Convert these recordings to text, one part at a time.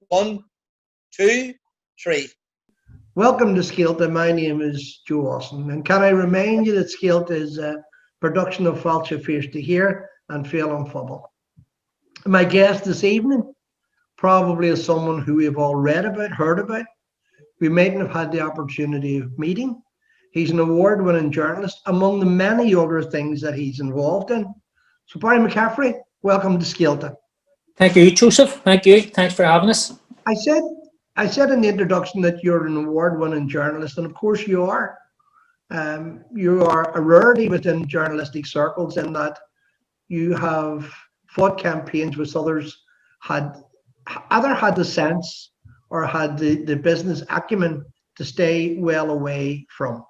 One, two, three. Welcome to Scéalta. My name is Joe Austin, and can I remind you that Scéalta is a production of Fáilte Fierce to Hear and Fail on Fubble. My guest this evening probably is someone who we've all read about, heard about. We mightn't have had the opportunity of meeting. He's an award-winning journalist, among the many other things that he's involved in. So Barry McCaffrey, welcome to Scéalta. Thank you, Joseph. Thank you. Thanks for having us. I said I said in the introduction that you're an award-winning journalist, and of course you are. You are a rarity within journalistic circles in that you have fought campaigns which others had either had the sense or had the business acumen to stay well away from.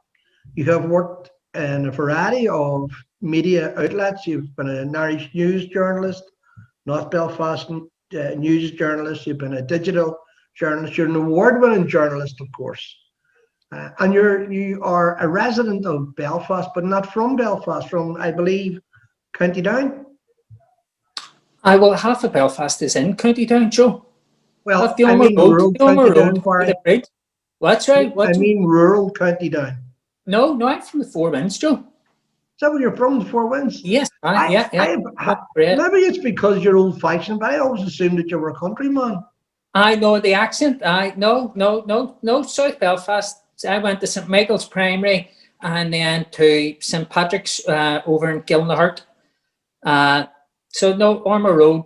You have worked in a variety of media outlets. You've been an Irish news journalist, North Belfast news journalist. You've been a digital journalist. You're an award-winning journalist, of course, and you are a resident of Belfast, but not from Belfast. From, I believe, County Down. Well, half of Belfast is in County Down, Joe. Well, the I mean rural County Down. Right. What's right? I mean rural County Down. No, I'm from the Four Winds, Joe. Is that where you're from, the Four Winds? Yes, yeah. Maybe it's because you're old-fashioned, but I always assumed that you were a countryman. I know the accent. No, South Belfast. I went to St Michael's Primary and then to St Patrick's over in Gilnahart. So no, Ormer Road,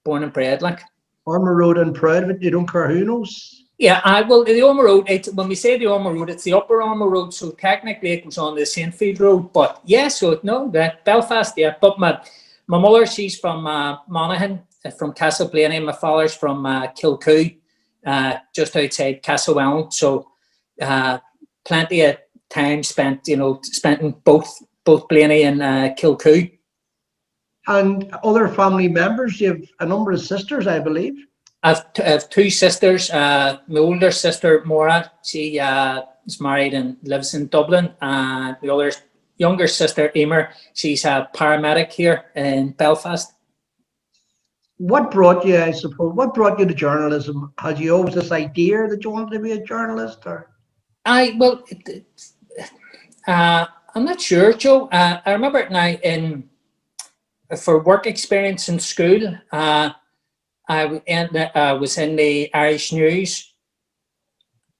born and bred, like. Ormer Road and proud of it. You don't care who knows. Yeah, well, the Ormer Road, when we say the Ormer Road, it's the upper Ormer Road, so technically it goes on the Saintfield Road. But yeah, so no, that Belfast, yeah. But my mother, she's from Monaghan, from Castleblaney. My father's from Kilcoo, just outside Castlewellan. So plenty of time spent, spent in both Blaney and Kilcoo. And other family members, you have a number of sisters, I believe. I have two sisters. My older sister, Maura, she is married and lives in Dublin. And the other younger sister, Emer, she's a paramedic here in Belfast. What brought you, I suppose, what brought you to journalism? Had you always this idea that you wanted to be a journalist? Or? I'm not sure, Joe. I remember now for work experience in school, I was in the Irish News.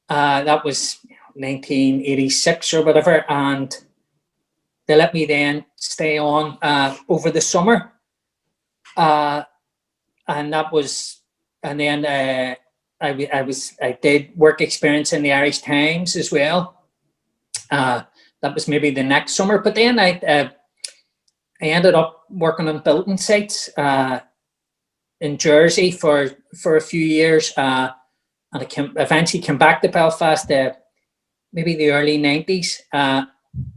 That was 1986 or whatever, and they let me then stay on over the summer. And then I did work experience in the Irish Times as well. That was maybe the next summer, but then I ended up working on building sites in Jersey for a few years, and I eventually came back to Belfast, maybe the early 90s,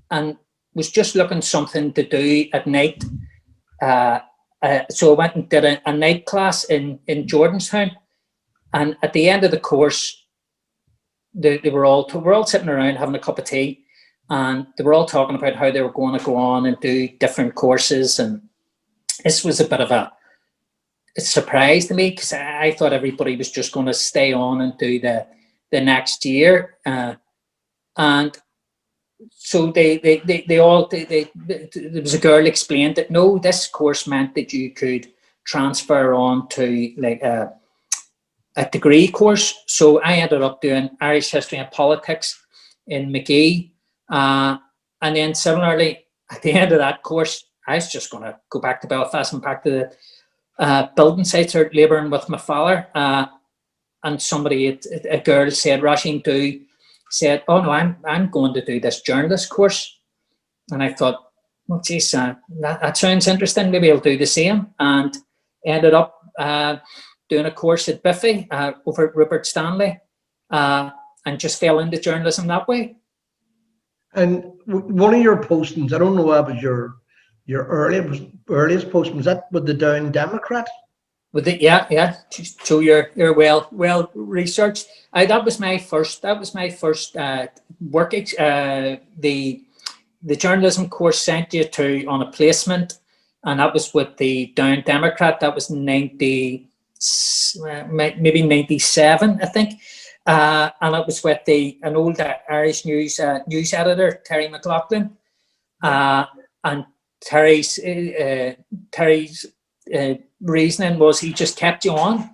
and was just looking something to do at night. So I went and did a night class in Jordanstown, and at the end of the course, we're all sitting around having a cup of tea, and they were all talking about how they were going to go on and do different courses, and this was a bit of a surprise to me because I thought everybody was just going to stay on and do the next year, and so there was a girl explained that no, this course meant that you could transfer on to like a degree course. So I ended up doing Irish History and Politics in McGee, and then similarly at the end of that course, I was just going to go back to Belfast and back to the building sites or labouring with my father. And somebody, a girl said, Roisin said, oh no, I'm going to do this journalist course. And I thought, well, geez, that sounds interesting. Maybe I'll do the same. And ended up doing a course at Biffy over at Rupert Stanley, and just fell into journalism that way. And one of your postings, I don't know about your earliest posting, was that with the Down Democrat? With it, yeah. So you're well researched. That was my first work. The journalism course sent you to on a placement, and that was with the Down Democrat. That was in 97, maybe 97, I think. And it was with an old Irish news editor, Terry McLaughlin. And Terry's reasoning was he just kept you on.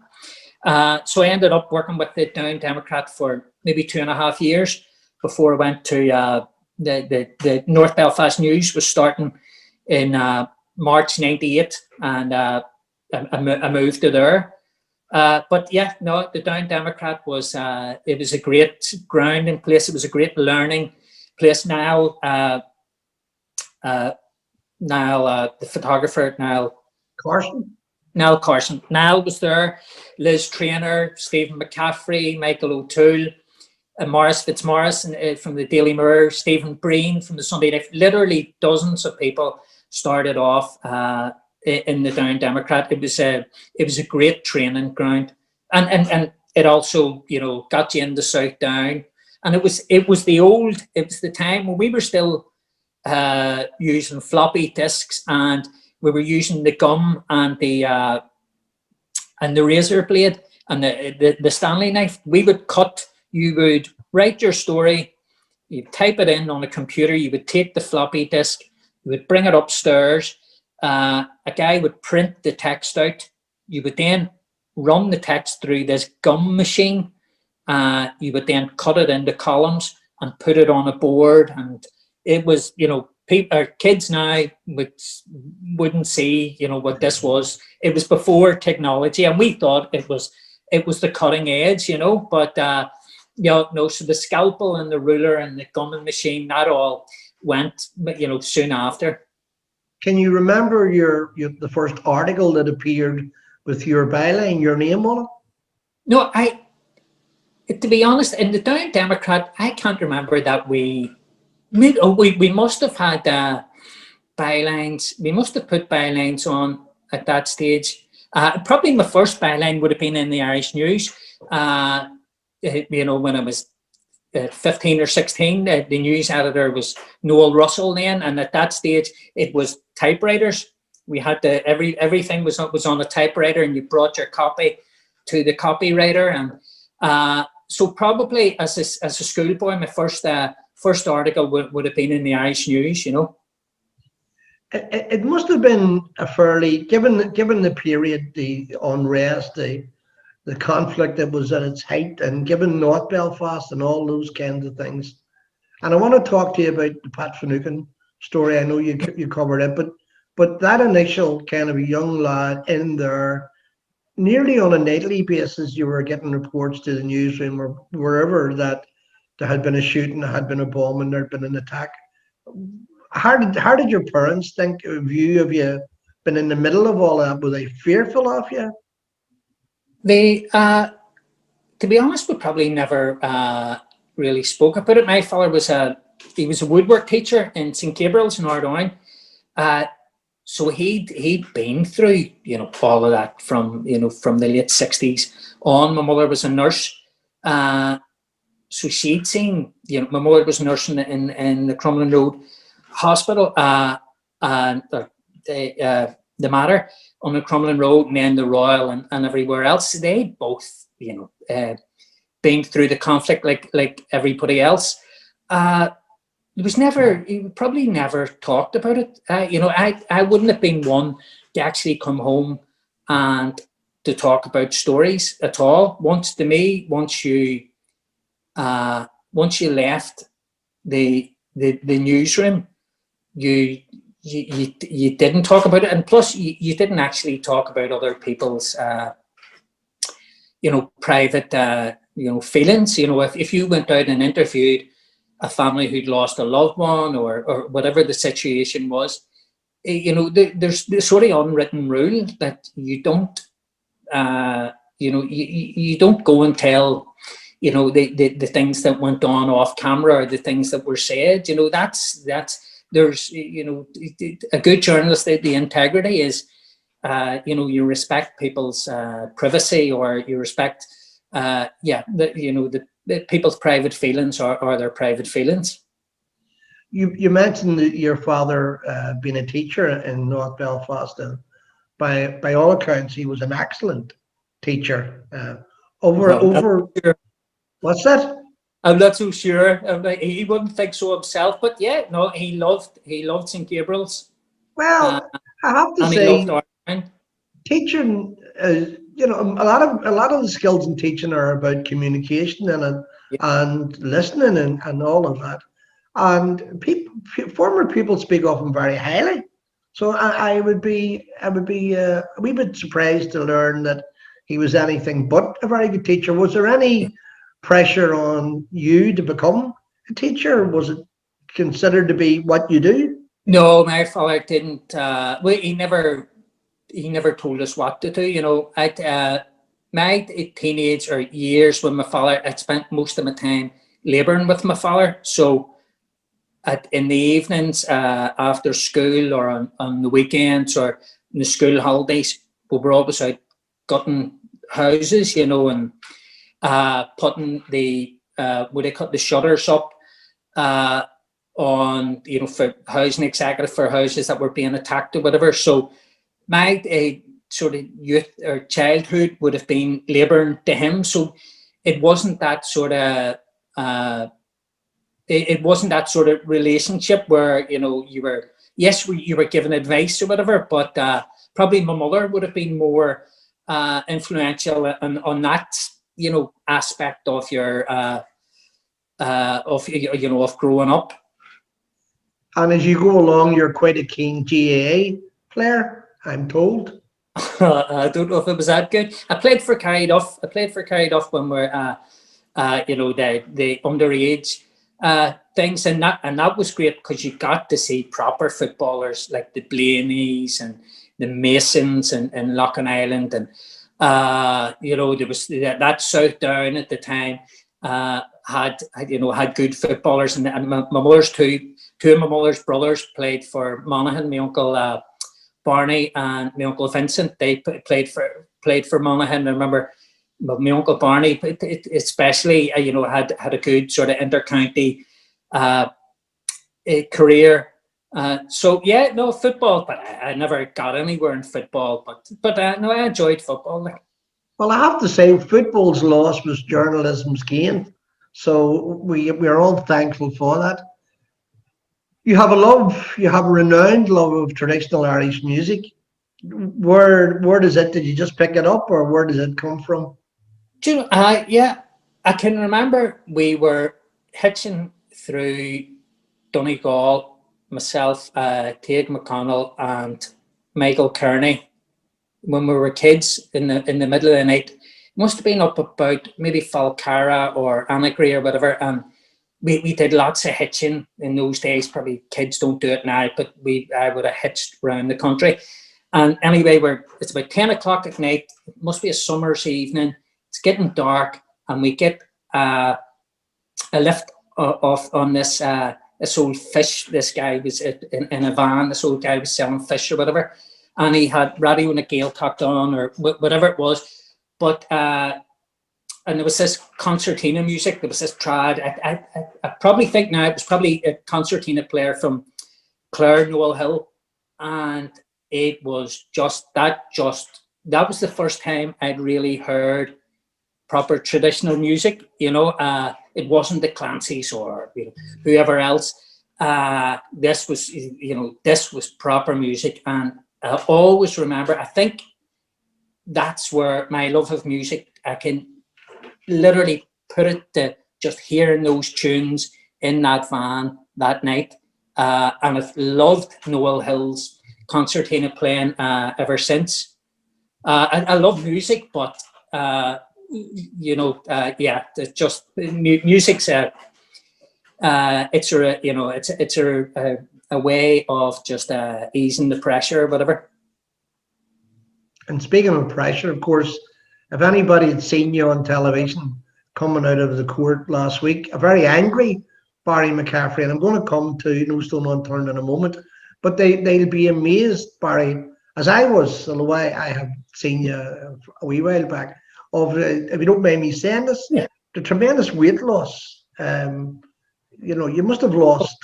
So I ended up working with the Down Democrat for maybe 2.5 years before I went to the North Belfast News was starting in March 98, and I moved to there. But yeah, no, the Down Democrat was it was a great grounding place. It was a great learning place. Now, the photographer Niall Carson was there. Liz Traynor, Stephen McCaffrey, Michael O'Toole, Maurice Fitzmaurice from the Daily Mirror, Stephen Breen from the Sunday Life. Literally dozens of people started off in the Down Democrat. It was a great training ground, and it also, you know, got you into South Down. And it was the time when we were still using floppy disks, and we were using the gum and the razor blade and the Stanley knife. We would cut. You would write your story, you type it in on a computer, you would take the floppy disk, you would bring it upstairs, a guy would print the text out, you would then run the text through this gum machine, you would then cut it into columns and put it on a board. And it was, you know, kids now wouldn't see, you know, what this was. It was before technology, and we thought it was the cutting edge, you know, but no, so the scalpel and the ruler and the gumming machine, that all went, you know, soon after. Can you remember the first article that appeared with your byline, your name on it? No, to be honest, in the Down Democrat, I can't remember that we must have had bylines. We must have put bylines on at that stage. Probably my first byline would have been in the Irish News. You know, when I was 15 or 16, the news editor was Noel Russell then, and at that stage it was typewriters. We had everything was on a typewriter, and you brought your copy to the copywriter. And so probably as a schoolboy, my first article would have been in the Irish News, you know. It must have been a fairly, given the period, the unrest, the conflict that was at its height, and given North Belfast and all those kinds of things. And I want to talk to you about the Pat Finucane story. I know you covered it, but that initial kind of a young lad in there, nearly on a nightly basis, you were getting reports to the newsroom or wherever that there had been a shooting, there had been a bomb, and there had been an attack. How did your parents think of you? Have you been in the middle of all that? Were they fearful of you? They, to be honest, we probably never really spoke about it. My father was a woodwork teacher in St. Gabriel's in Ardoyne. So he'd been through, you know, all of that from the late 60s on. My mother was a nurse. So she'd seen, you know, my mother was nursing in the Crumlin Road Hospital, and the Mater on the Crumlin Road, and then the Royal and everywhere else. They both, you know, been through the conflict like everybody else. It was never, probably never talked about it. You know, I wouldn't have been one to actually come home and to talk about stories at all. Once you left the newsroom, you didn't talk about it, and plus you didn't actually talk about other people's you know, private you know, feelings. You know, if you went out and interviewed a family who'd lost a loved one or whatever the situation was, you know, there's this sort of unwritten rule that you don't you know, you don't go and tell, you know, the things that went on off camera or the things that were said. You know, that's there's, you know, a good journalist, the integrity is, you know, you respect people's privacy, or you respect, you know, the people's private feelings are their private feelings. You mentioned that your father being a teacher in North Belfast, and by all accounts, he was an excellent teacher. Well, What's that? I'm not so sure. I'm like, he wouldn't think so himself, but yeah, no, he loved St. Gabriel's, Well, I have to and he loved say, Ireland. teaching, a lot of the skills in teaching are about communication and listening and all of that. And former people speak of him very highly. So I would be a wee bit surprised to learn that he was anything but a very good teacher. Was there any pressure on you to become a teacher? Was it considered to be what you do? No, my father didn't. Well, he never told us what to do. You know, my teenage or years with my father, I spent most of my time labouring with my father. So in the evenings, after school or on the weekends or in the school holidays, we were always out gutting houses, you know, and putting the what they cut the shutters up on, you know, for housing executive for houses that were being attacked or whatever. So my sort of youth or childhood would have been labouring to him. So it wasn't that sort of it wasn't that sort of relationship where, you know, you were given advice or whatever, but probably my mother would have been more influential on that, you know, aspect of your of growing up. And as you go along, you're quite a keen GAA player, I'm told. I don't know if it was that good. I played for Carryduff. When we're you know, the underage things, and that was great because you got to see proper footballers like the Blaney's and the Masons and Logan Island, and you know, there was that South Down at the time had good footballers, and my mother's two of my mother's brothers played for Monaghan. My uncle Barney and my uncle Vincent, they played for Monaghan. I remember my uncle Barney, especially, you know, had a good sort of inter-county career. So yeah, no football, but I never got anywhere in football. But no, I enjoyed football. Well, I have to say, football's loss was journalism's gain. So we're all thankful for that. You have a renowned love of traditional Irish music. Where does it? Did you just pick it up, or where does it come from? Do you know, yeah, I can remember we were hitching through Donegal, myself, Tate McConnell, and Michael Kearney when we were kids in the middle of the night. Must have been up about maybe Falcara or Annagry or whatever, and we did lots of hitching in those days. Probably kids don't do it now, but I would have hitched around the country. And anyway, it's about 10 o'clock at night. It must be a summer's evening. It's getting dark, and we get a lift off on this old fish. This guy was in a van. This old guy was selling fish or whatever, and he had radio and a Gaeltacht on or whatever it was. But and there was this concertina music. There was this trad. I probably think now it was probably a concertina player from Clare, Noel Hill, and it was that was the first time I'd really heard proper traditional music. You know, it wasn't the Clancy's or, you know, whoever else. This was proper music, and I always remember. I think that's where my love of music, I can literally put it to just hearing those tunes in that van that night. And I've loved Noel Hill's concertina playing ever since. I love music, but you know, yeah, it's just music's it's a way of just easing the pressure or whatever. And speaking of pressure, of course, if anybody had seen you on television coming out of the court last week, a very angry Barry McCaffrey, and I'm going to come to No Stone Unturned in a moment, but they'll be amazed, Barry, as I was, although I have seen you a wee while back, of, if you don't mind me saying this, yeah, the tremendous weight loss. You know, you must have lost,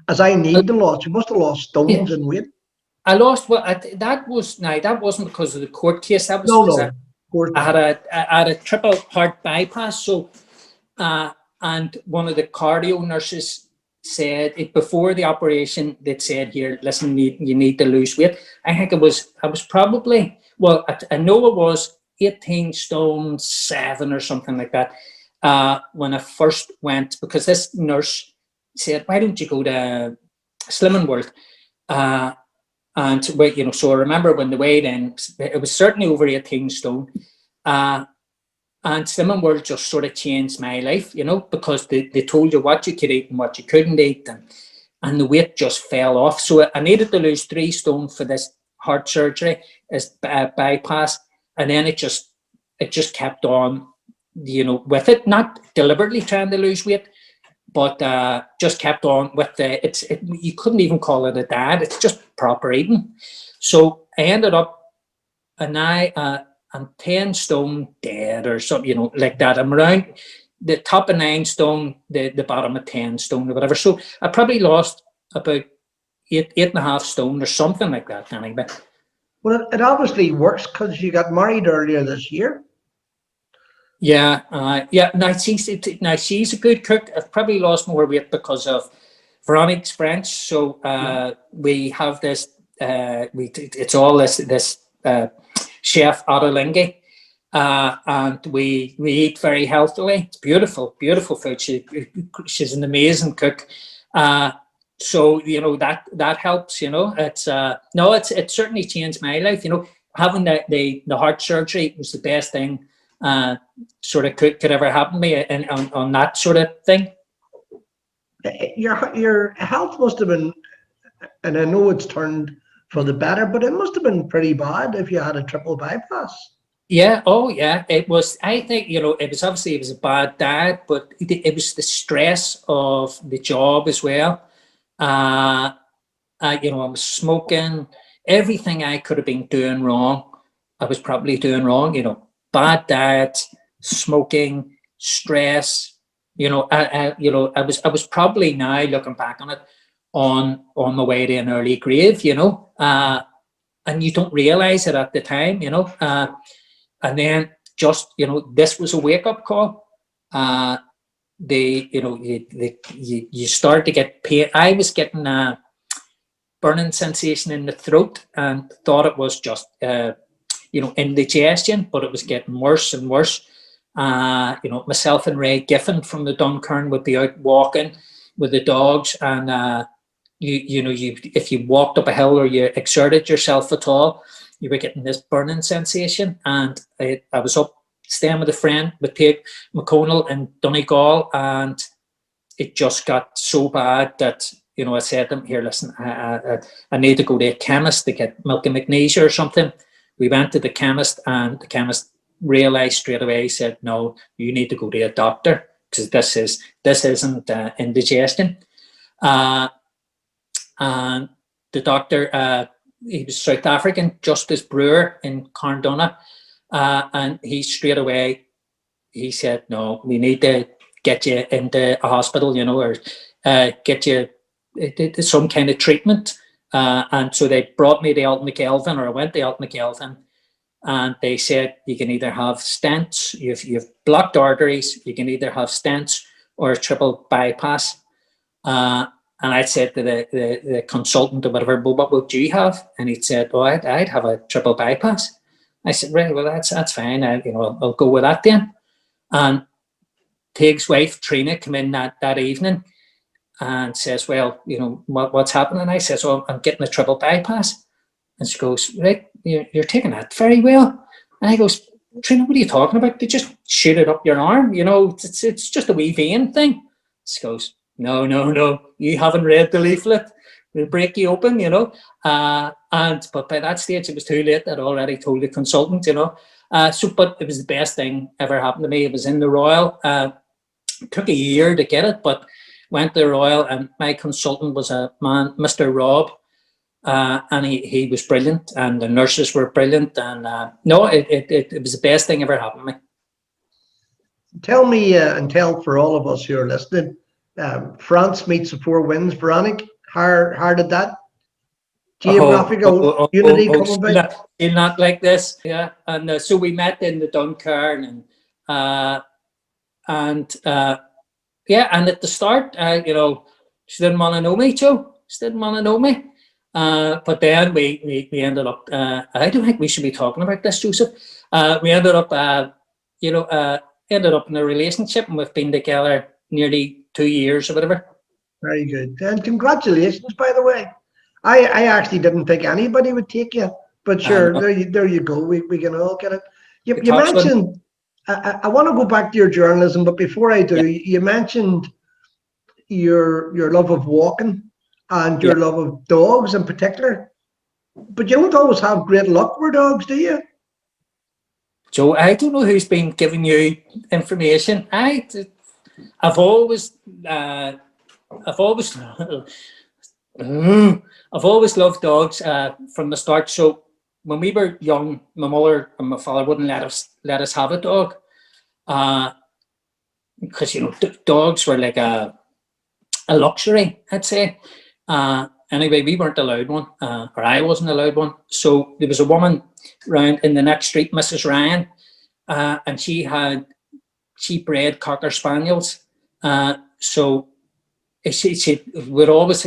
as I need to loss, you must have lost stones in weight. I lost that wasn't because of the court case. That was No. course. I had a triple heart bypass. So, and one of the cardio nurses said before the operation, they'd said, "Here, listen, you need to lose weight." I think I was probably, well, I know I was 18 stone 7 or something like that when I first went, because this nurse said, "Why don't you go to Slimming World?" And wait, so I remember when the weighed in, it was certainly over 18 stone. And Slimming World just sort of changed my life, because they told you what you could eat and what you couldn't eat, and the weight just fell off. So I needed to lose 3 stone for this heart surgery, as bypass, and then it just kept on, with it, not deliberately trying to lose weight, but just kept on with you couldn't even call it a diet. It's just proper eating. So I ended up, and I'm 10 stone dead or something, like that. I'm around the top of 9 stone, the bottom of 10 stone or whatever. So I probably lost about 8.5 stone or something like that. Anyway. Well, it obviously works because you got married earlier this year. Yeah. Now she's a good cook. I've probably lost more weight because of Veronica's French. So we have this. It's all this chef Ottolenghi, and we eat very healthily. It's beautiful food. She's an amazing cook. So that helps. It certainly changed my life. Having the heart surgery was the best thing sort of could ever happen to me, and on that sort of thing. Your health must have been, and I know it's turned for the better, but it must have been pretty bad if you had a triple bypass. Yeah. Oh, yeah. It was. I think it was a bad diet, but it was the stress of the job as well. I was smoking. Everything I could have been doing wrong, I was probably doing wrong. Bad diet, smoking, stress. I was probably, now looking back on it, on my way to an early grave. And you don't realize it at the time. And then just this was a wake up call. You start to get pain. I was getting a burning sensation in the throat and thought it was just indigestion, but it was getting worse and worse. Myself and Ray Giffen from the Dunkern would be out walking with the dogs, and if you walked up a hill or you exerted yourself at all, you were getting this burning sensation. And I was up staying with a friend, with Pete McConnell in Donegal, and it just got so bad that I said to him, "Here, listen, I need to go to a chemist to get milk and magnesia or something." We went to the chemist, and the chemist realized straight away. He said, "No, you need to go to a doctor, because this isn't indigestion." And the doctor, he was South African, Justice Brewer in Carndona, and he straight away, he said, "No, we need to get you into a hospital, or get you some kind of treatment." And so they brought me to Altmckelvin, or I went to Altmckelvin, and they said, "You can either have stents, you've blocked arteries, you can either have stents or a triple bypass." And I said to the consultant or whatever, "Well, what would you have?" And he said, "Oh, I'd have a triple bypass." I said, "Right, well, that's fine. I'll go with that then." And Tig's wife, Trina, came in that evening and says, "Well, what's happening?" I says, "Oh, I'm getting a triple bypass." And she goes, "Right, you're taking that very well." And I goes, "Trina, what are you talking about? They just shoot it up your arm. It's just a wee vein thing." She goes, No, you haven't read the leaflet. We'll break you open, but by that stage it was too late. I'd already told the consultant, but it was the best thing ever happened to me. It was in the Royal. It took a year to get it, but went to the Royal, and my consultant was a man, Mr. Rob, and he was brilliant, and the nurses were brilliant, and it was the best thing ever happened to me. Tell me, and tell for all of us who are listening, France meets the Four Winds, Veronica. How did that geographical unity come about? Not like this, yeah. And so we met in the Duncairn, and yeah, and at the start, she didn't want to know me, Joe. She didn't want to know me. But then we ended up. I don't think we should be talking about this, Joseph. We ended up, ended up in a relationship, and we've been together nearly 2 years or whatever. Very good. And congratulations, by the way. I actually didn't think anybody would take you, but sure, there you go. We can all get it. You mentioned. I want to go back to your journalism, but before I do, you mentioned your love of walking and your love of dogs in particular. But you don't always have great luck with dogs, do you? Joe, I don't know who's been giving you information. I've always loved dogs from the start. So when we were young, my mother and my father wouldn't let us have a dog, because dogs were like a luxury, I'd say. Anyway, we weren't allowed one, or I wasn't allowed one. So there was a woman round in the next street, Mrs. Ryan, and she bred Cocker Spaniels. So she'd always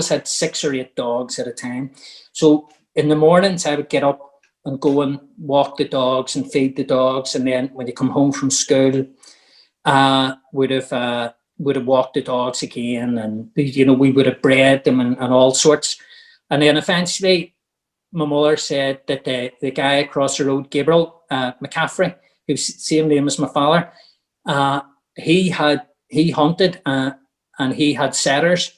had 6 or 8 dogs at a time. So in the mornings, I would get up and go and walk the dogs and feed the dogs, and then when you come home from school, would have walked the dogs again, and we would have bred them and all sorts. And then eventually, my mother said that the guy across the road, Gabriel McCaffrey, who's the same name as my father, he hunted and he had setters,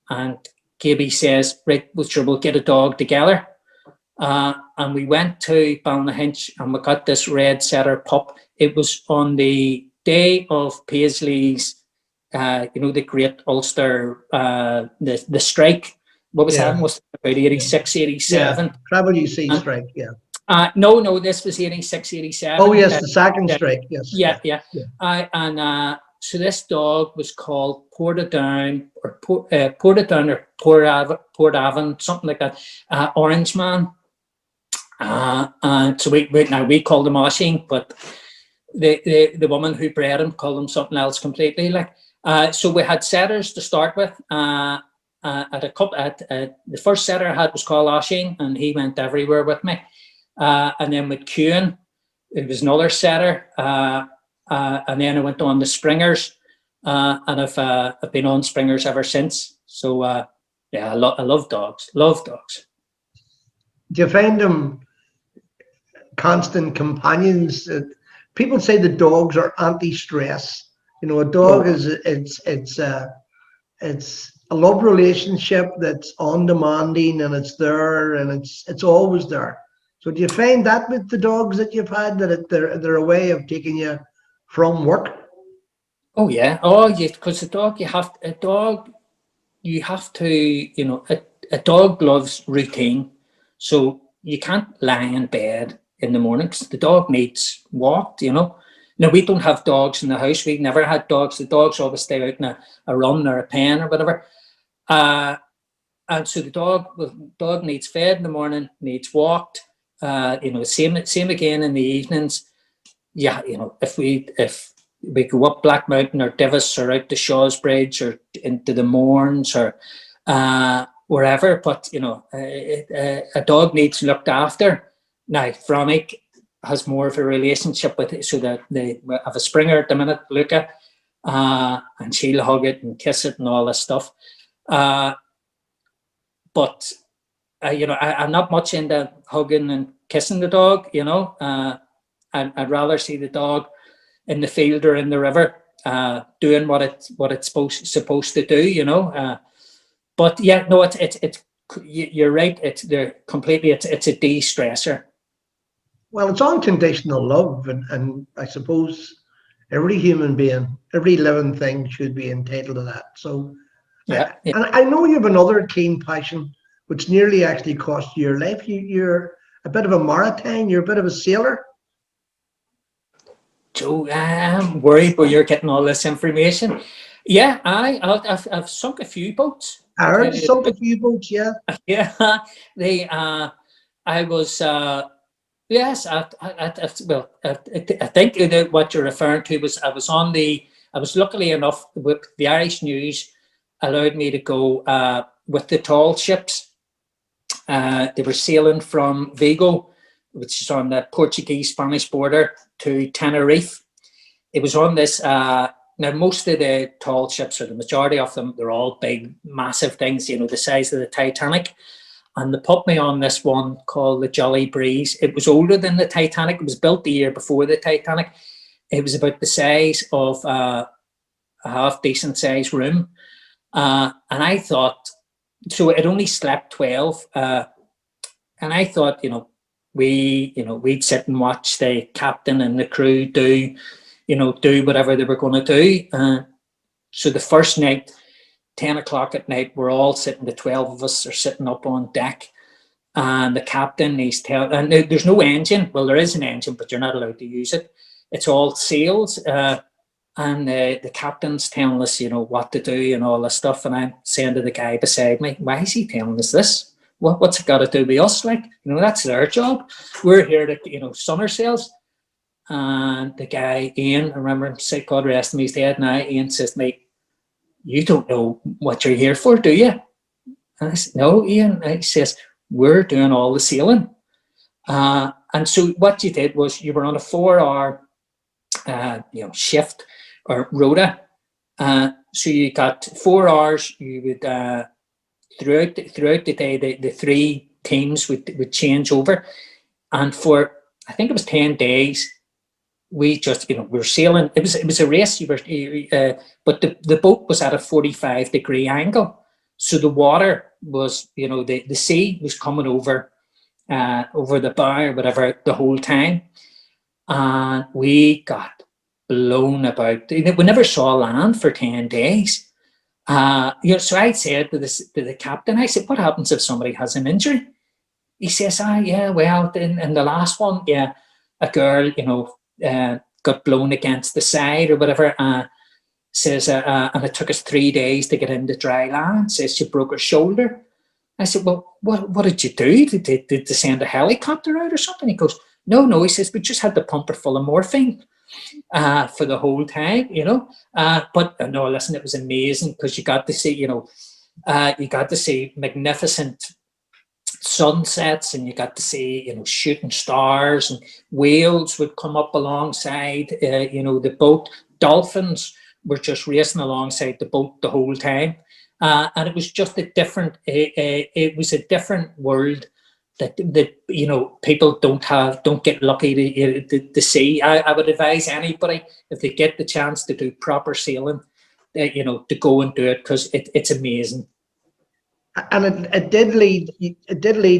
and Gaby says, right, we'll get a dog together. And we went to Ballynahinch and we got this red setter pup. It was on the day of Paisley's, the Great Ulster, the strike. What was that? Was about 86, 87? Travel UC strike, No, this was 86, 87. Oh, yes, the second strike, yes. Yeah. So this dog was called Portadown or Port Avon, something like that, Orange Man. And so we called him Oshing, but the woman who bred him called him something else completely. So we had setters to start with. The first setter I had was called Oshing, and he went everywhere with me. And then with Kuhn, it was another setter. And then I went on the Springers, and I've been on Springers ever since. So I love dogs. Love dogs. Do you find them constant companions? People say the dogs are anti-stress. A dog it's a love relationship that's undemanding, and it's there, and it's always there. So do you find that with the dogs that you've had, that they're a way of taking you from work? Oh yeah. Oh yeah, because a dog a dog loves routine. So you can't lie in bed in the morning, because the dog needs walked, Now, we don't have dogs in the house. We've never had dogs. The dogs always stay out in a run or a pen or whatever. And so the dog needs fed in the morning, needs walked. Same again in the evenings. Yeah, if we go up Black Mountain or Divis or out to Shaw's Bridge or into the Mourns or wherever, but a dog needs looked after. Now, Veronica has more of a relationship with it, so that they have a Springer at the minute, Luca, and she'll hug it and kiss it and all this stuff. But I'm not much into hugging and kissing the dog. I'd rather see the dog in the field or in the river, doing what it's supposed to do. But yeah, no, it's you're right. It's a de-stressor. Well, it's unconditional love, and I suppose every human being, every living thing should be entitled to that. So, yeah. And I know you have another keen passion, which nearly actually cost you your life. You're a bit of a maritime, you're a bit of a sailor. Joe, I'm worried where you're getting all this information. Yeah, I've sunk a few boats. I heard sunk a few boats, yeah. Yeah, they. I was. Yes, well, I think that what you're referring to was I was on the. I was luckily enough with the Irish News allowed me to go with the tall ships. They were sailing from Vigo, which is on the Portuguese-Spanish border, to Tenerife. It was on this. Now, most of the tall ships, or the majority of them, they're all big, massive things, you know, the size of the Titanic. And they put me on this one called the Jolly Breeze. It was older than the Titanic. It was built the year before the Titanic. It was about the size of a half decent sized room. And I thought, so it only slept 12. And I thought, we'd sit and watch the captain and the crew do whatever they were going to do. So the first night, 10 o'clock at night, we're all sitting, the 12 of us are sitting up on deck. And the captain, he's telling, and there's no engine. Well, there is an engine, but you're not allowed to use it. It's all sails. And the captain's telling us, what to do and all this stuff. And I'm saying to the guy beside me, why is he telling us this? What's it got to do with us? That's their job. We're here to, sun ourselves. And the guy, Ian, I remember, God rest him, he's dead now. Ian says to me, you don't know what you're here for, do you? And I said, no, Ian. And he says, we're doing all the sailing. And so what you did was you were on a 4-hour, shift or rota. So you got 4 hours. You would throughout the day, the three teams would change over, and for I think it was 10 days. We just, we were sailing. It was a race. But the boat was at a 45-degree angle, so the water was, the sea was coming over the bow or whatever the whole time, and we got blown about. We never saw land for 10 days. So I said to the captain, I said, what happens if somebody has an injury? He says, yeah, well, in the last one, yeah, a girl, got blown against the side or whatever. Says, and it took us 3 days to get into dry land. Says she broke her shoulder. I said, well, what did you do? Did they send a helicopter out or something? He goes, no. He says, we just had to pump her full of morphine for the whole time, But no, listen, it was amazing because you got to see, magnificent sunsets, and you got to see, shooting stars, and whales would come up alongside, the boat. Dolphins were just racing alongside the boat the whole time, and it was just a different. It was a different world that people don't get lucky to see. I would advise anybody, if they get the chance to do proper sailing, to go and do it, because it's amazing. And it did lead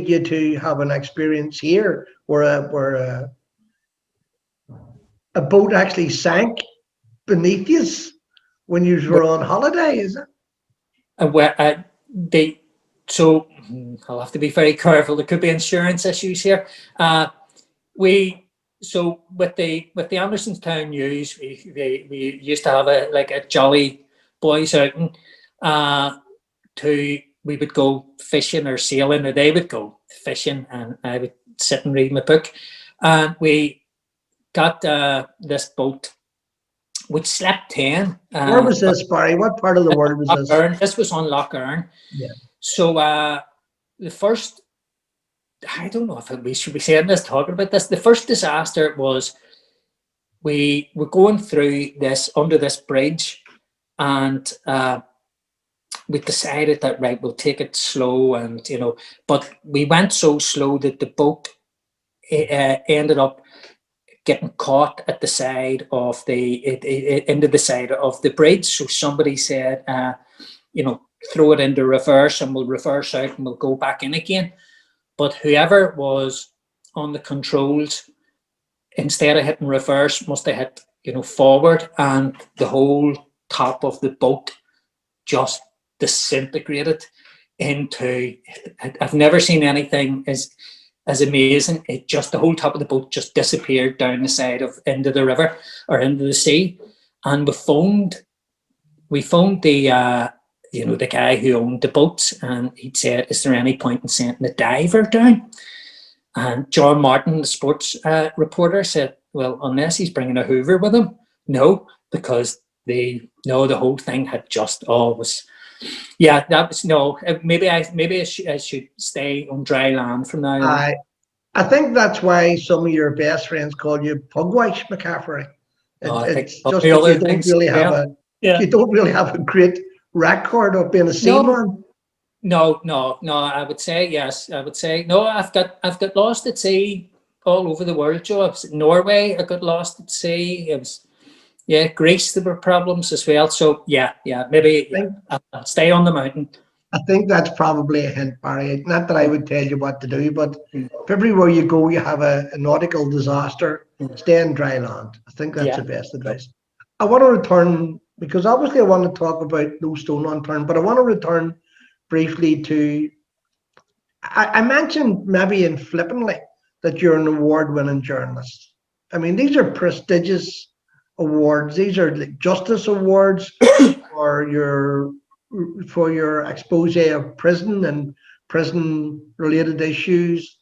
you to have an experience here where a boat actually sank beneath you when you were on holiday, is it? So I'll have to be very careful. There could be insurance issues here. With the Andersonstown News, we used to have a jolly boys outing. We would go fishing or sailing, or they would go fishing, and I would sit and read my book. And we got this boat, which slept 10. Where was this, Barry? What part of the world was this? This was on Lough Erne. Yeah. So the first, I don't know if we should be saying this, talking about this. The first disaster was we were going through under this bridge, and we decided that, right, we'll take it slow, and but we went so slow that the boat ended up getting caught at the side of into the side of the bridge. So somebody said, throw it into reverse, and we'll reverse out and we'll go back in again. But whoever was on the controls, instead of hitting reverse, must have hit forward, and the whole top of the boat just disintegrated into. I've never seen anything as amazing. The whole top of the boat just disappeared down the side into the river or into the sea. And we phoned the the guy who owned the boats, and he'd said, is there any point in sending a diver down? And John Martin, the sports reporter, said, well, unless he's bringing a Hoover with him, no, because the whole thing had just that was no. Maybe I should stay on dry land from now on. I think that's why some of your best friends call you Pugwash McCaffrey. It's just that you don't really have you don't really have a great record of being a seaman. No. I would say yes. I would say no. I've got lost at sea all over the world, Joe. I was in Norway. I got lost at sea. It was Greece. There were problems as well. So maybe I'll stay on the mountain. I think that's probably a hint, Barry. Not that I would tell you what to do, but if everywhere you go you have a nautical disaster, stay in dry land. I think that's the best advice. I want to return, because obviously I want to talk about no stone unturned, but I want to return briefly to, I mentioned maybe in flippantly that you're an award-winning journalist. I mean, these are prestigious awards. These are like Justice Awards for your expose of prison and prison-related issues.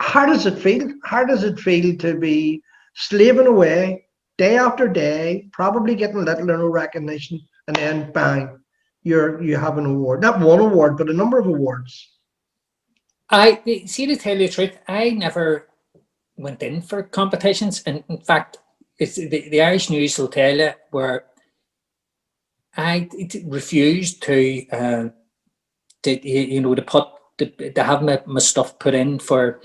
How does it feel? How does it feel to be slaving away day after day, probably getting little or no recognition, and then bang, you have an award? Not one award, but a number of awards. To tell you the truth, I never went in for competitions, and in fact, it's the Irish News will tell you where I refused to have my stuff put in for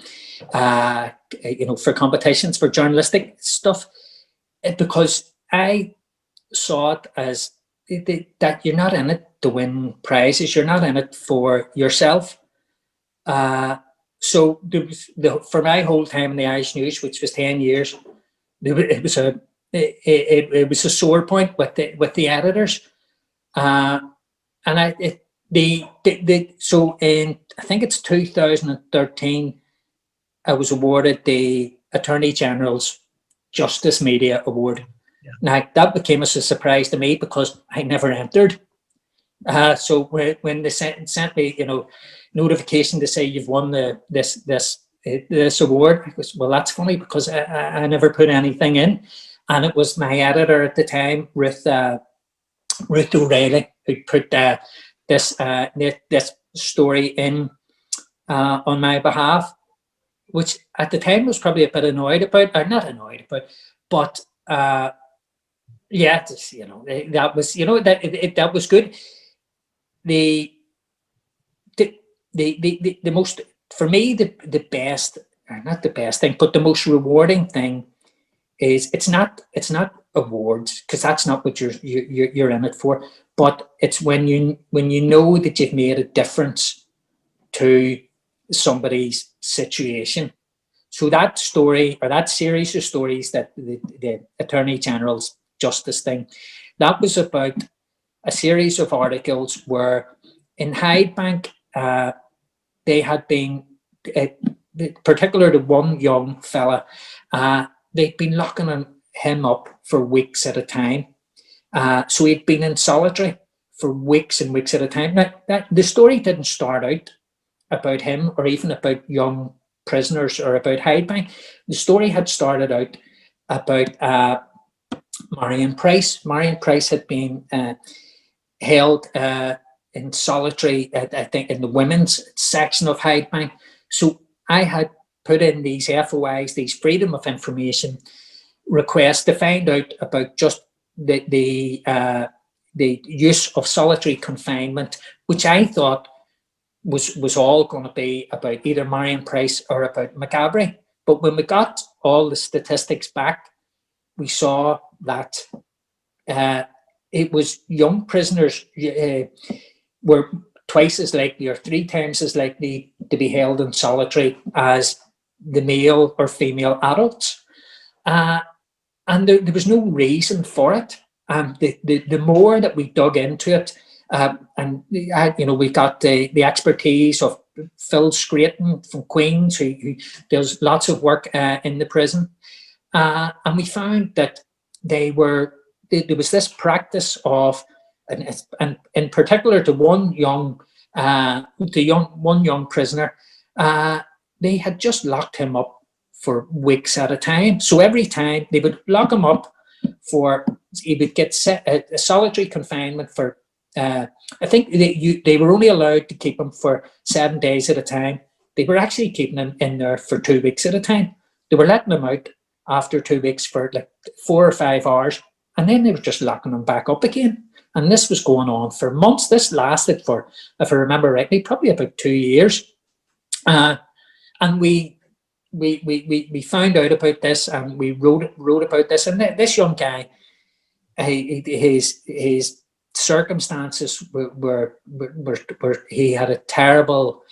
for competitions for journalistic stuff, because I saw it as that you're not in it to win prizes. You're not in it for yourself. So there was for my whole time in the Irish News, which was 10 years, it was a sore point with the editors. So in, I think it's 2013, I was awarded the Attorney General's Justice Media Award. Yeah. Now that became a surprise to me because I never entered. So when they sent me, notification to say you've won this award, I goes, well, that's funny because I never put anything in, and it was my editor at the time, Ruth O'Reilly, who put this story in on my behalf, which at the time was probably a bit annoyed about, or not annoyed about, but that was that was good. The most, for me, the best, or not the best thing, but the most rewarding thing is it's not awards, because that's not what you're in it for, but it's when you know that you've made a difference to somebody's situation. So that story, or that series of stories, that the Attorney General's Justice thing, that was about a series of articles where in Hydebank they had been, particularly one young fella, they'd been locking him up for weeks at a time. So he'd been in solitary for weeks and weeks at a time. Now, the story didn't start out about him or even about young prisoners or about Hydebank. The story had started out about Marion Price. Marion Price had been held in solitary, I think, in the women's section of Hydebank. So I had put in these FOIs, these Freedom of Information requests, to find out about just the use of solitary confinement, which I thought was all going to be about either Marion Price or about McCaffrey. But when we got all the statistics back, we saw that it was young prisoners were twice as likely or 3 times as likely to be held in solitary as the male or female adults. And there was no reason for it. The more that we dug into it, and we got the expertise of Phil Scraton from Queen's, who does lots of work in the prison, and we found that there was this practice of and in particular to one young prisoner, they had just locked him up for weeks at a time. So every time they would lock him up he would get a solitary confinement for, I think they were only allowed to keep him for 7 days at a time. They were actually keeping him in there for 2 weeks at a time. They were letting him out after 2 weeks for like 4 or 5 hours, and then they were just locking him back up again. And this was going on for months. This lasted for, if I remember rightly, probably about 2 years. And we found out about this, and we wrote about this. And this young guy, his circumstances were he had a terrible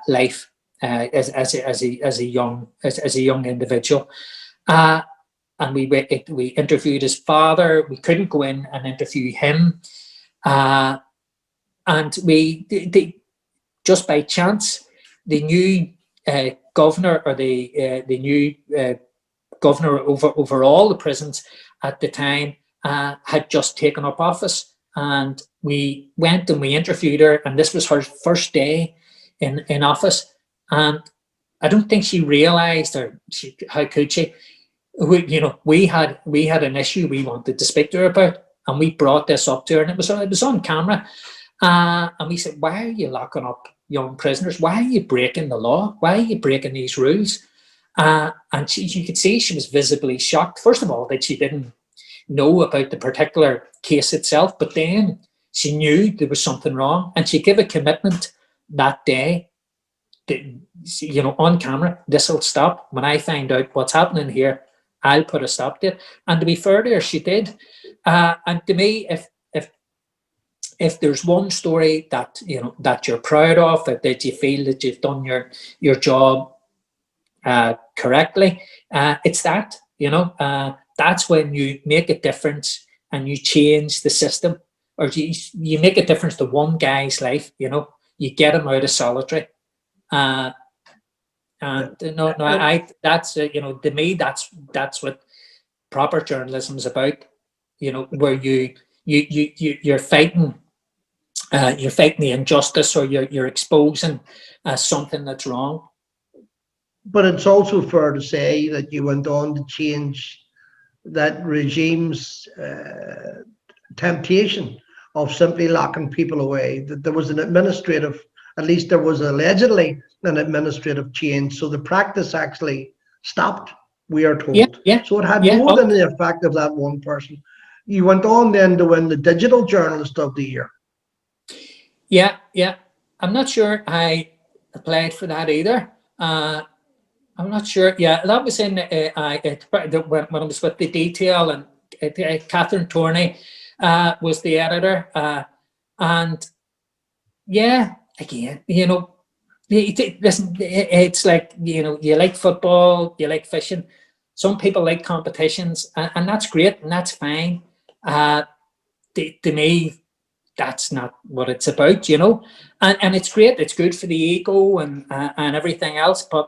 life as a young individual, and we interviewed his father. We couldn't go in and interview him, and they just by chance the new governor, or the new governor over all the prisons at the time had just taken up office, and we went and we interviewed her, and this was her first day in office, and I don't think she realized, or how could she? We had an issue we wanted to speak to her about, and we brought this up to her, and it was on camera, and we said, "Why are you locking up young prisoners? Why are you breaking the law? Why are you breaking these rules?" And you could see she was visibly shocked. First of all, that she didn't know about the particular case itself, but then she knew there was something wrong, and she gave a commitment that day that, on camera, this will stop. When I find out what's happening here, I'll put a stop to it. And to be fair to her, she did. And to me, if there's one story that that you're proud of, that you feel that you've done your job correctly, it's that. That's when you make a difference and you change the system, or you make a difference to one guy's life. You get him out of solitary. And that's to me, that's what proper journalism is about. Where you're fighting the injustice, or you're exposing something that's wrong. But it's also fair to say that you went on to change that regime's temptation of simply locking people away. That there was an administrative, at least there was allegedly an administrative change. So the practice actually stopped, we are told. Yeah. So it had more than the effect of that one person. You went on then to win the Digital Journalist of the Year. Yeah. I'm not sure I applied for that either. I'm not sure. Yeah, that was when I was with the Detail, and Catherine Torney was the editor. And yeah, again, listen, it's like, you like football, you like fishing. Some people like competitions, and that's great, and that's fine. To me, that's not what it's about, and it's great. It's good for the ego and everything else. But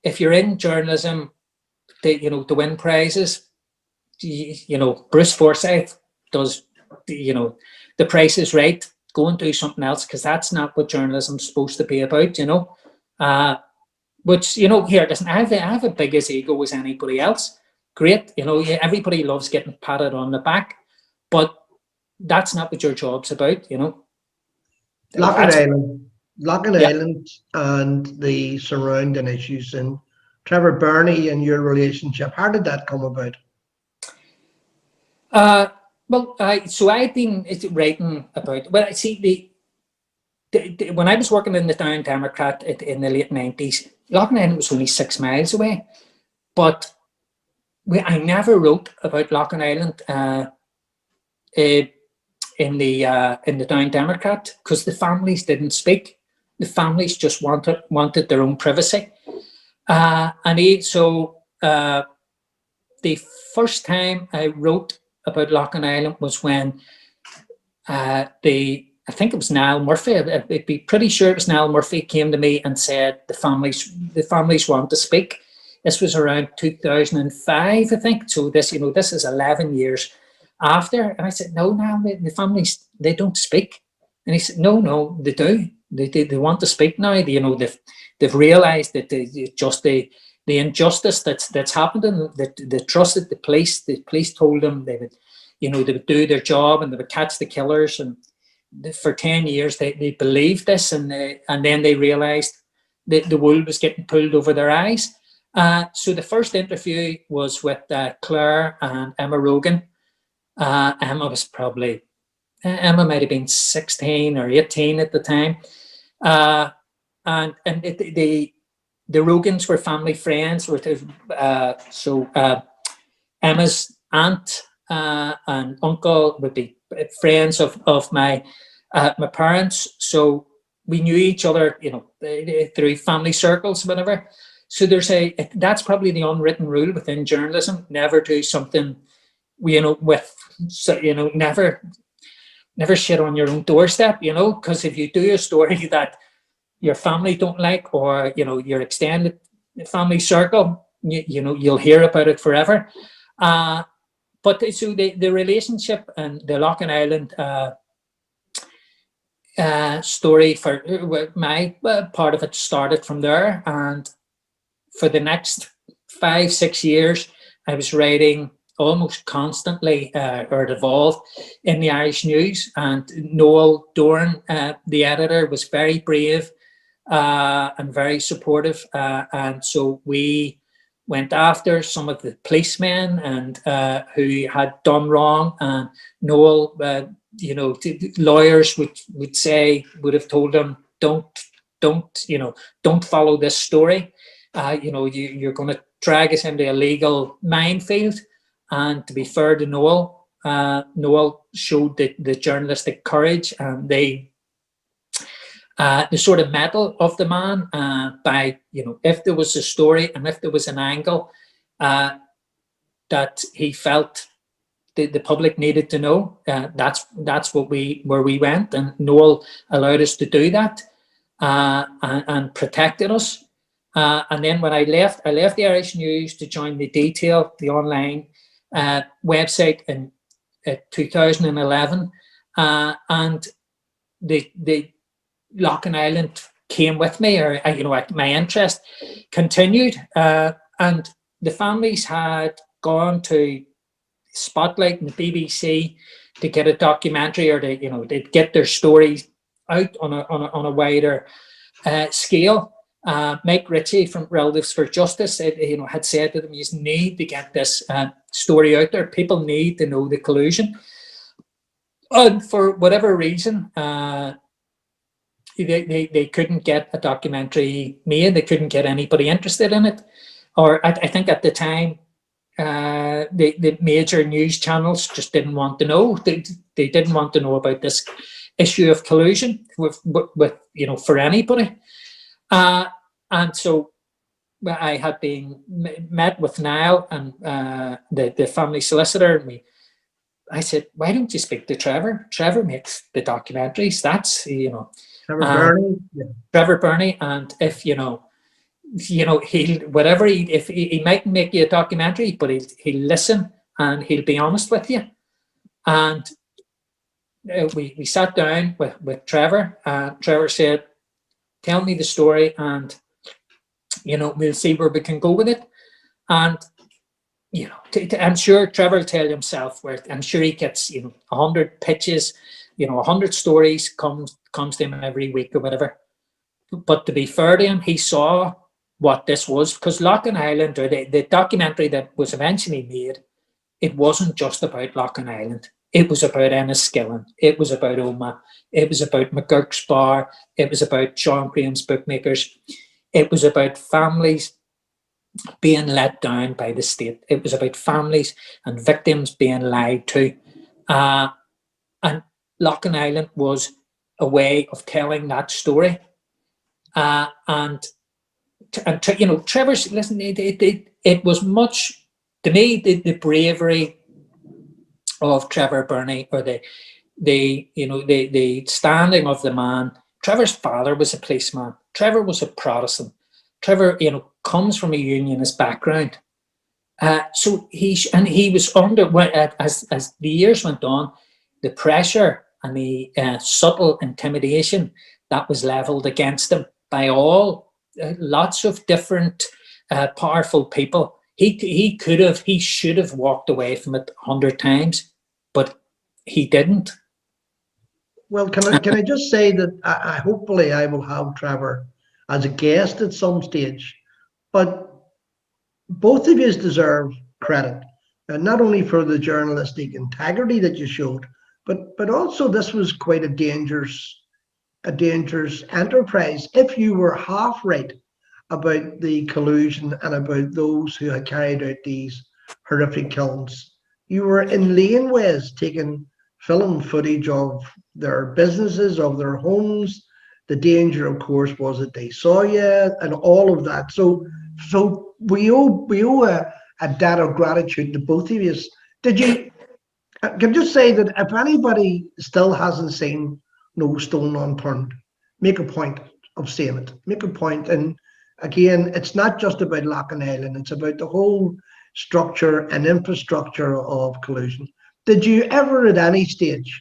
if you're in journalism, to win prizes, Bruce Forsyth does, the Price is Right. Go and do something else, because that's not what journalism's supposed to be about, which, here, listen, I have a big as ego as anybody else. Great, everybody loves getting patted on the back, but that's not what your job's about, Logan Island and the surrounding issues, and Trevor Burney and your relationship, how did that come about? Well, so I've been writing about, well, I see when I was working in the Down Democrat in the late 90s, Logan Island was only 6 miles away, but I never wrote about Logan Island in the Down Democrat, because the families didn't speak. The families just wanted their own privacy, so the first time I wrote about Logan Island was when I think it was Niall Murphy. I'd be pretty sure it was Niall Murphy came to me and said the families want to speak. This was around 2005, I think. So this is 11 years after? And I said, no, the families, they don't speak. And he said, no, they do. They want to speak now. They've realised that the injustice that's happened, and that they trusted the police. The police told them they would do their job and they would catch the killers. And for 10 years they believed this, and then they realised that the wool was getting pulled over their eyes. So the first interview was with Claire and Emma Rogan. Emma might have been 16 or 18 at the time. And the Rogans were family friends. So Emma's aunt and uncle would be friends of my parents. So we knew each other, through family circles, whatever. So that's probably the unwritten rule within journalism: never do something, never shit on your own doorstep, because if you do a story that your family don't like, or your extended family circle, you'll hear about it forever. But so the relationship and the Logan Island story, for my part of it, started from there. And for the next 5-6 years, I was writing almost constantly, or involved in the Irish news. And Noel Doran, the editor, was very brave and very supportive. And so we went after some of the policemen and who had done wrong. And Noel, lawyers would have told them, don't follow this story. You're going to drag us into a legal minefield. And to be fair to Noel, Noel showed the journalistic courage, and the sort of mettle of the man, by, if there was a story and if there was an angle that he felt the public needed to know, that's where we went. And Noel allowed us to do that, and protected us. And then when I left the Irish News to join the Detail, the online website, in 2011, and the Logan Island came with me, or my interest continued, and the families had gone to Spotlight and the BBC to get a documentary, or they'd get their stories out on a wider scale. Mike Ritchie from Relatives for Justice had said to them, you need to get this story out there. People need to know the collusion. And for whatever reason, they couldn't get a documentary made. They couldn't get anybody interested in it. Or I think at the time, the major news channels just didn't want to know. They didn't want to know about this issue of collusion with for anybody. And so I had been met with Niall and the family solicitor, and I said, why don't you speak to Trevor? Trevor makes the documentaries. That's Trevor Burney, and if he might make you a documentary, but he'll listen and he'll be honest with you. And we sat down with Trevor, and Trevor said, tell me the story, and we'll see where we can go with it. And I'm sure Trevor will tell himself, where I'm sure he gets 100 pitches, 100 stories comes to him every week or whatever. But to be fair to him, he saw what this was, because Logan Island, or the documentary that was eventually made, it wasn't just about Logan Island. It was about Enniskillen. It was about Omagh. It was about McGurk's Bar. It was about John Graham's Bookmakers. It was about families being let down by the state. It was about families and victims being lied to. And Logan Island was a way of telling that story. And Trevor's, listen, it was much, to me, the bravery of Trevor Burney, or the standing of the man. Trevor's father was a policeman. Trevor was a Protestant. Trevor, comes from a unionist background. So he was under, as the years went on, the pressure and the subtle intimidation that was leveled against him by lots of different powerful people. He should have walked away from it 100 times, but he didn't. Well, can I just say that hopefully I will have Trevor as a guest at some stage, but both of you deserve credit, not only for the journalistic integrity that you showed, but also this was quite a dangerous enterprise. If you were half right about the collusion and about those who had carried out these horrific killings, you were in laneways taking film footage of their businesses, of their homes. The danger, of course, was that they saw you and all of that. So we owe a debt of gratitude to both of you. Did you? I can just say that if anybody still hasn't seen No Stone Unturned, make a point of seeing it. Make a point. And again, it's not just about Logan Island, it's about the whole structure and infrastructure of collusion. Did you ever at any stage,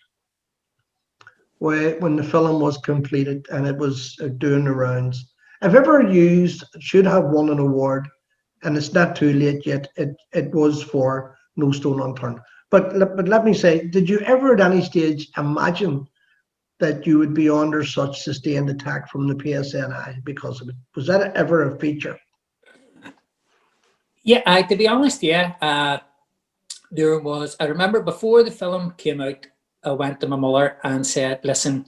when the film was completed and it was doing the rounds, if ever used, should have won an award, and it's not too late yet, it was for No Stone Unturned. But let me say, did you ever at any stage imagine that you would be under such sustained attack from the PSNI because of it? Was that ever a feature? Yeah, to be honest, yeah. There was, I remember before the film came out, I went to my mother and said, listen,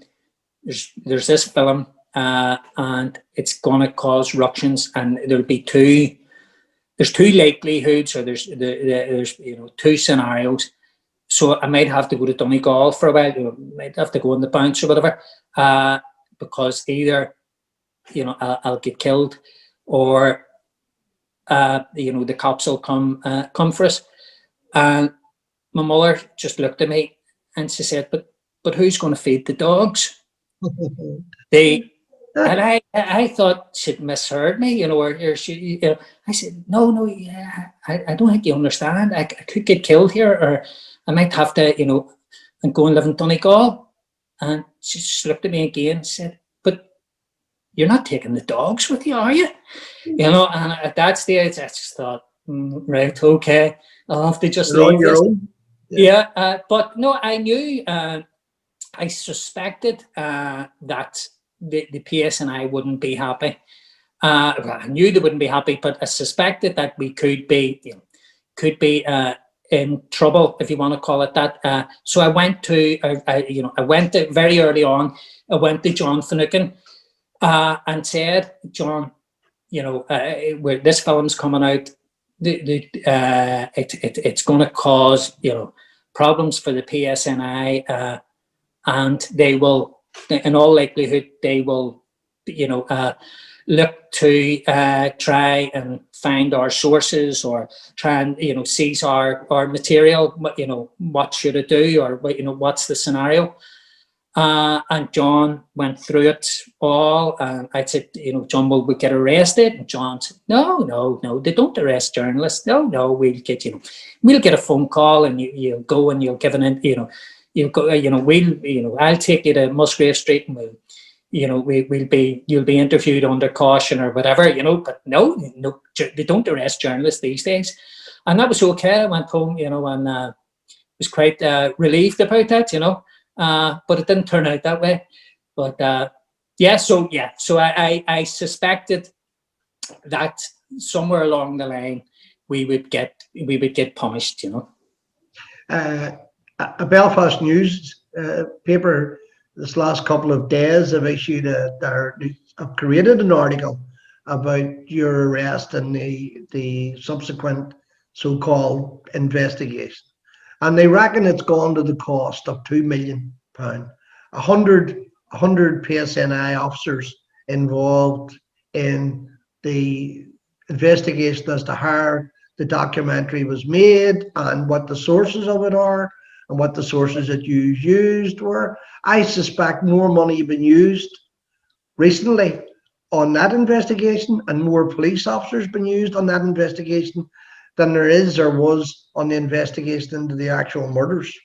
there's this film and it's going to cause ructions, and there'll be there's two likelihoods, or there's two scenarios. So I might have to go to Donegal for a while, might have to go on the bounce or whatever, because either, I'll get killed, or, the cops will come for us. And my mother just looked at me and she said, but who's going to feed the dogs? And I thought she'd misheard me, or she, I said, no, yeah, I don't think you understand. I could get killed here, or I might have to, and go and live in Donegal. And she just looked at me again and said, but you're not taking the dogs with you, are you? And at that stage, I just thought, right, okay, I'll have to just leave this. Yeah, but no, I knew, I suspected that the PSNI wouldn't be happy. I knew they wouldn't be happy, but I suspected that we could be in trouble, if you want to call it that. So I went to, very early on, I went to John Finucane and said, John, where this film's coming out, it's going to cause problems for the PSNI, and they will, in all likelihood, they will look to try and find our sources, or try and seize our material. What should I do, or what's the scenario? And John went through it all, and I said, John, will we get arrested? And John said, no, they don't arrest journalists. No, we'll get we'll get a phone call, and you'll go and you'll give you'll go, I'll take you to Musgrave Street, and you'll be interviewed under caution or whatever, but no, they don't arrest journalists these days. And that was okay. I went home, and was quite relieved about that, but it didn't turn out that way. But so I suspected that somewhere along the line we would get punished, A Belfast news paper this last couple of days have have created an article about your arrest and the subsequent so-called investigation, and they reckon it's gone to the cost of £2 million. 100 PSNI officers involved in the investigation as to how the documentary was made, and what the sources of it are, and what the sources that you used were. I suspect more money has been used recently on that investigation, and more police officers been used on that investigation, than there is or was on the investigation into the actual murders.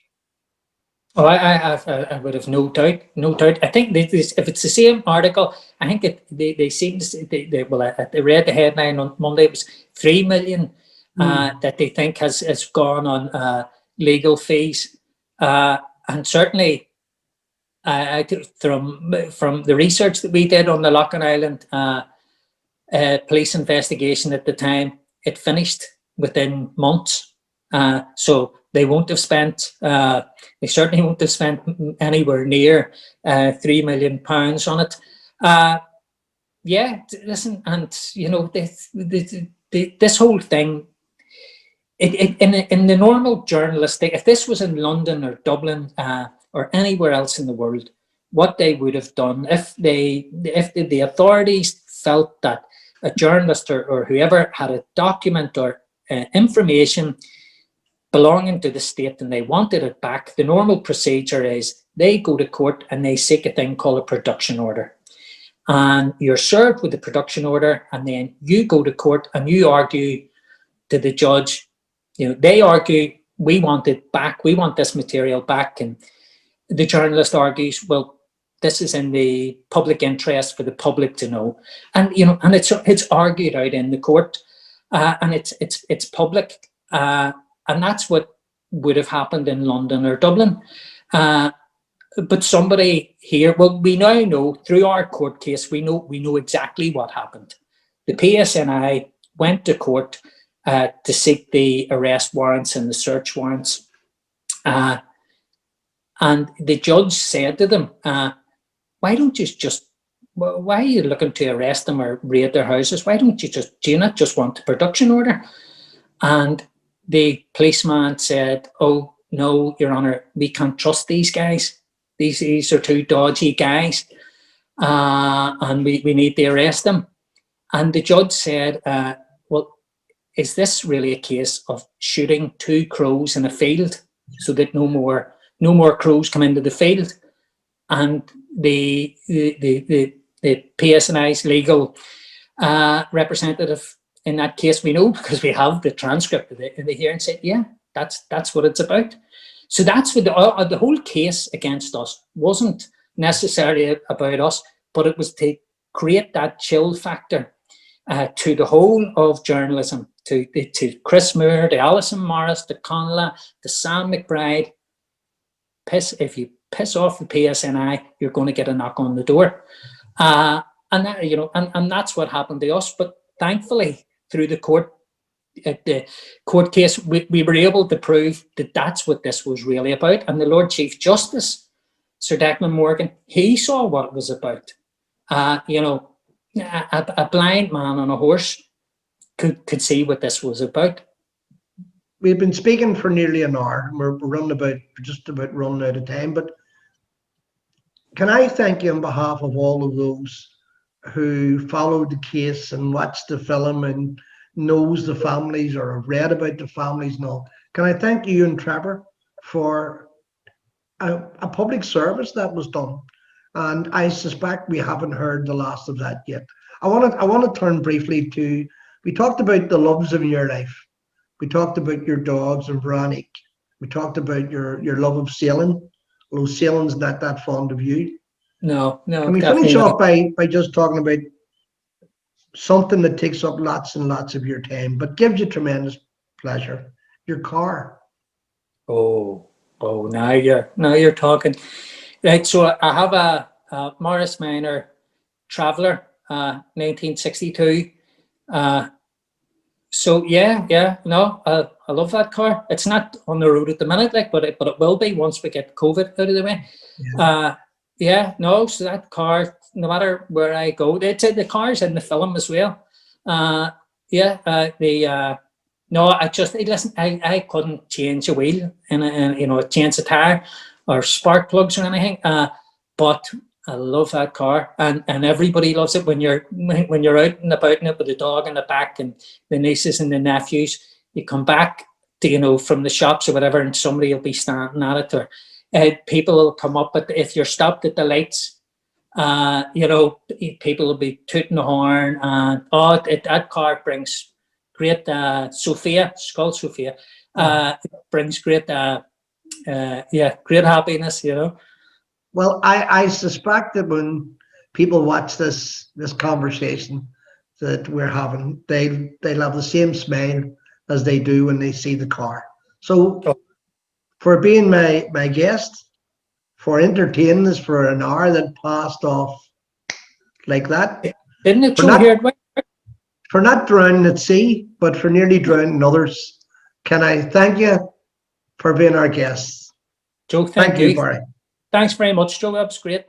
Oh, I would have no doubt, no doubt. I think if it's the same article, I think they seem to say, well, I read the headline on Monday. It was 3 million that they think has gone on legal fees, and certainly, from the research that we did on the Logan Island police investigation at the time, it finished within months. So they won't have spent. They certainly won't have spent anywhere near £3 million on it. Yeah, listen, and you know this whole thing. In the normal journalistic, if this was in London or Dublin or anywhere else in the world, what they would have done if the authorities felt that a journalist or whoever had a document or information belonging to the state and they wanted it back, the normal procedure is they go to court and they seek a thing called a production order. And you're served with the production order, and then you go to court and you argue to the judge. You know, they argue, we want it back, we want this material back. And the journalist argues, well, this is in the public interest for the public to know. And, you know, and it's argued out in the court, and it's public. And that's what would have happened in London or Dublin. But somebody here, well, we now know through our court case, we know exactly what happened. The PSNI went to court to seek the arrest warrants and the search warrants. And the judge said to them, why don't you why are you looking to arrest them or raid their houses? Why don't you do you not just want the production order? And the policeman said, oh, no, Your Honour, we can't trust these guys. These are two dodgy guys, and we need to arrest them. And the judge said, well, is this really a case of shooting two crows in a field so that no more crows come into the field? And the PSNI's legal representative in that case, we know because we have the transcript of the hearing, said, yeah, that's what it's about. So that's what the whole case against us wasn't necessarily about us, but it was to create that chill factor to the whole of journalism, to Chris Moore, to Alison Morris, to Conla, to Sam McBride. If you piss off the PSNI, you're going to get a knock on the door, and that, you know, and that's what happened to us. But thankfully, through the court case, we were able to prove that that's what this was really about. And the Lord Chief Justice, Sir Declan Morgan, he saw what it was about. You know, a blind man on a horse could see what this was about. We've been speaking for nearly an hour. We're just about running out of time. But can I thank you on behalf of all of those who followed the case and watched the film and knows the families or have read about the families and all. Can I thank you and Trevor for a public service that was done? And I suspect we haven't heard the last of that yet. I want to turn briefly to, we talked about the loves of your life. We talked about your dogs and Veronica. We talked about your love of sailing, although sailing's not that fond of you. No. Can we finish off by just talking about something that takes up lots and lots of your time, but gives you tremendous pleasure? Your car. Oh, now you're talking. Right, so I have a Morris Minor Traveller, 1962. So I love that car. It's not on the road at the minute, but it will be once we get COVID out of the way. So that car, no matter where I go, the car's in the film as well. I couldn't change a wheel and change a tire or spark plugs or anything. But I love that car, and everybody loves it when you're out and about in it with the dog in the back and the nieces and the nephews. You come back to, from the shops or whatever, and somebody will be standing at it, or people will come up. But if you're stopped at the lights, people will be tooting the horn, and that car brings great Sophia, it's called Sophia. It brings great, great happiness, you know. Well, I suspect that when people watch this conversation that we're having, they'll have the same smile as they do when they see the car. So for being my guest, for entertaining us for an hour that passed off like that. Didn't it, For Joe, not- here? For not drowning at sea, but for nearly drowning others, can I thank you for being our guest? Joe, thank you, you. Barry. Thanks very much, Joe. That was great.